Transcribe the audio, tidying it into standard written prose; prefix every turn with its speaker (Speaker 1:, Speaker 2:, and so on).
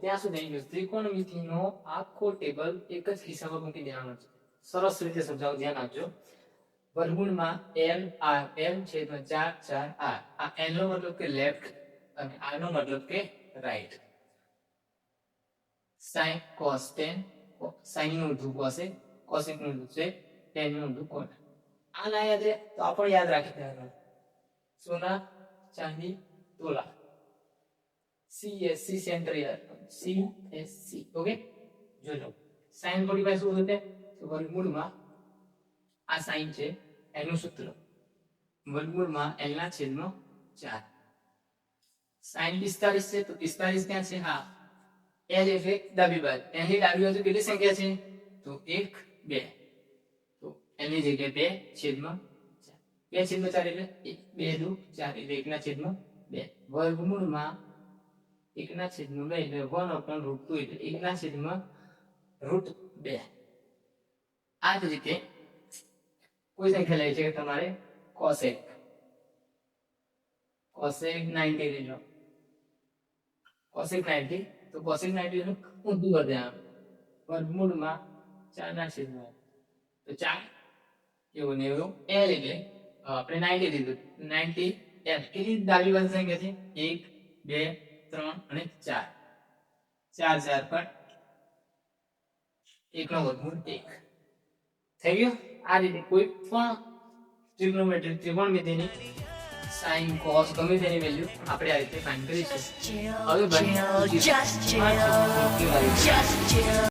Speaker 1: ત્યાં સુધી ત્રિકોણમિતિનો આખો ટેબલ એક જ ખિસ્સામાં મૂકી દેવાનો છે. સરસ રીતે સમજાવું, ધ્યાન આપજો. વર્ગમૂળમાં l r l છેદમાં 4 4 r. આ l નો મતલબ કે લેફ્ટ અને r નો મતલબ કે right. sin cos tan, sin નું ઊંધું cosec, cosec નું ઊંધું sec, tan નું ઊંધું cot. આ ના યાદ રહે તો આપણે યાદ રાખી દેવાનું. સોના, ચાંદી, તોલા. CSC સેન્ટર યાદ, CSC. ઓકે, જોજો. sin 45 શું થશે? તો વર્ગમૂળમાં આ sin છે એનું સૂત્ર વર્ગમૂળમાં l ના છેદમાં 4. sin 45 છે તો 45 ક્યાં છે? હા, l એટલે ડાબી બાજુ. l ની ડાબી બાજુ કેટલી સંખ્યા છે? તો 1 2. તો l ની જગ્યાએ 2 છેદમાં 4. 2 છેદમાં 4 એટલે 2 2 4 એટલે 1 ના છેદમાં 2. વર્ગમૂળમાં 1 ના છેદમાં 2 એટલે 1/√2 એટલે 1 ના છેદમાં √2. આ જ રીતે કોઈ સંખ્યા લઈ છે કે તમારે cosec 90 લેજો. cosec 90 તો cosec 90 નું ઊંધું કરી દેવાનું. વર્ગમૂળમાં 4 ના છેદમાં તો 4 એવું ને એવું l એટલે આપણે 90 લીધું. 90 l કેટલી ડાબી બાજુ સંખ્યા છે? 1 2 3 અને 4. 4 4 પર 1 નો વર્ગમૂળ 1 થઈ ગયું. આ રીતે કોઈ પણ ત્રિકોણમિતિની sin cos ગમે તેની વેલ્યુ આપણે આ રીતે ફાઇન્ડ કરી શકીએ. હવે